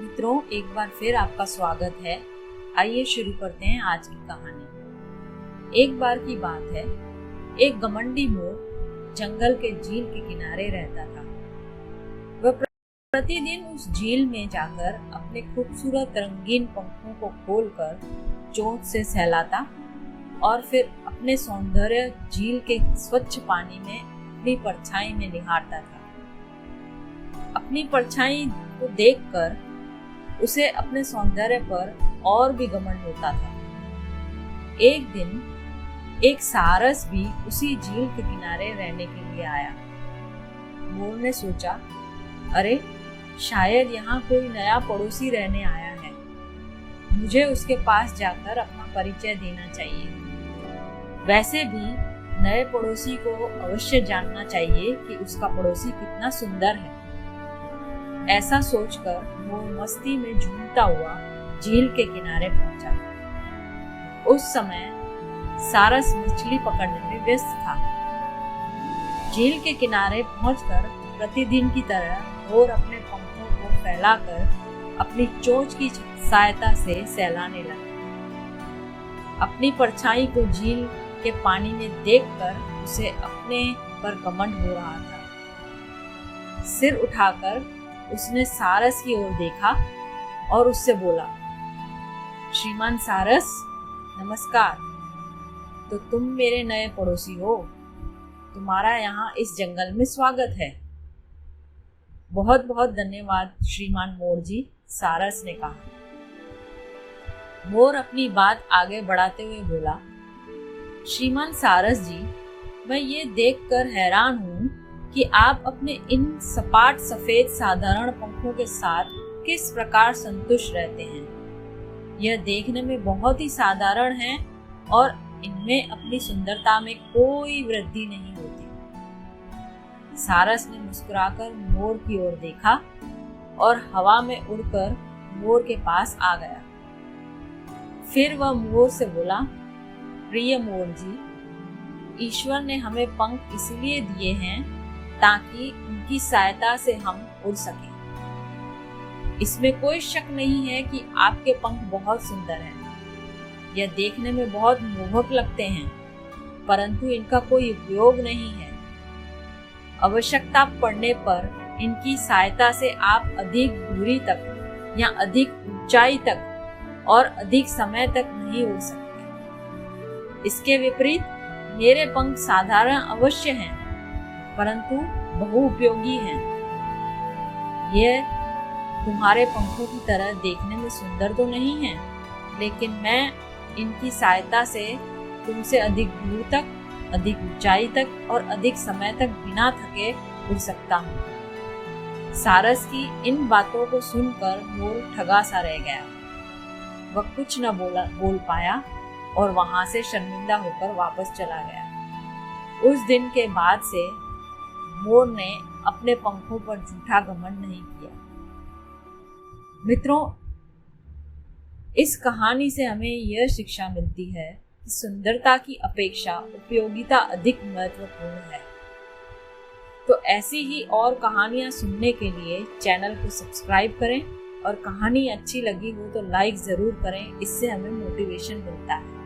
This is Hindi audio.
मित्रों, एक बार फिर आपका स्वागत है। आइए शुरू करते हैं आज की कहानी। एक बार की बात है, एक घमंडी मोर जंगल के झील के किनारे रहता था। वह प्रतिदिन उस झील में जाकर अपने खूबसूरत रंगीन पंखों को खोलकर चोंच से सहलाता और फिर अपने सौंदर्य झील के स्वच्छ पानी में अपनी परछाई में निहारता था। अपनी परछाई को देखकर उसे अपने सौंदर्य पर और भी घमंड होता था। एक दिन एक सारस भी उसी झील के किनारे रहने के लिए आया। मोर ने सोचा, अरे शायद यहाँ कोई नया पड़ोसी रहने आया है, मुझे उसके पास जाकर अपना परिचय देना चाहिए। वैसे भी नए पड़ोसी को अवश्य जानना चाहिए कि उसका पड़ोसी कितना सुंदर है। ऐसा सोचकर मोर मस्ती में झूमता हुआ झील के किनारे पहुंचा। उस समय सारस मछली पकड़ने में व्यस्त था। झील के किनारे पहुंचकर प्रतिदिन की तरह मोर अपने पंखों को फैलाकर अपनी चोंच की सहायता से सहलाने लगा। अपनी परछाई को झील के पानी में देखकर उसे अपने पर घमंड हो रहा था। सिर उठाकर उसने सारस की ओर देखा और उससे बोला, श्रीमान सारस, नमस्कार। तो तुम मेरे नए पड़ोसी हो, तुम्हारा यहाँ इस जंगल में स्वागत है। बहुत बहुत धन्यवाद श्रीमान मोर जी, सारस ने कहा। मोर अपनी बात आगे बढ़ाते हुए बोला, श्रीमान सारस जी, मैं ये देखकर हैरान हूँ कि आप अपने इन सपाट सफेद साधारण पंखों के साथ किस प्रकार संतुष्ट रहते हैं। यह देखने में बहुत ही साधारण है और इनमें अपनी सुंदरता में कोई वृद्धि नहीं होती। सारस ने मुस्कुराकर मोर की ओर देखा और हवा में उड़कर मोर के पास आ गया। फिर वह मोर से बोला, प्रिय मोर जी, ईश्वर ने हमें पंख इसलिए दिए हैं ताकि उनकी सहायता से हम उड़ सकें। इसमें कोई शक नहीं है कि आपके पंख बहुत सुंदर हैं। यह देखने में बहुत मोहक लगते हैं, परंतु इनका कोई उपयोग नहीं है। आवश्यकता पड़ने पर इनकी सहायता से आप अधिक दूरी तक या अधिक ऊंचाई तक और अधिक समय तक नहीं उड़ सकते। इसके विपरीत मेरे पंख साधारण अवश्य हैं, परंतु बहुउपयोगी हैं। यह तुम्हारे पंखों की तरह देखने में सुंदर तो नहीं है, लेकिन मैं इनकी सहायता से तुमसे अधिक दूर तक, अधिक ऊंचाई तक और अधिक समय तक बिना थके उड़ सकता हूँ। सारस की इन बातों को सुनकर मोर ठगा सा रह गया। वह कुछ न बोल पाया और वहां से शर्मिंदा होकर वापस चला गया। उस दिन के बाद से मोर ने अपने पंखों पर झूठा घमंड नहीं किया। मित्रों, इस कहानी से हमें यह शिक्षा मिलती है कि सुंदरता की अपेक्षा उपयोगिता अधिक महत्वपूर्ण है। तो ऐसी ही और कहानियां सुनने के लिए चैनल को सब्सक्राइब करें और कहानी अच्छी लगी हो तो लाइक जरूर करें, इससे हमें मोटिवेशन मिलता है।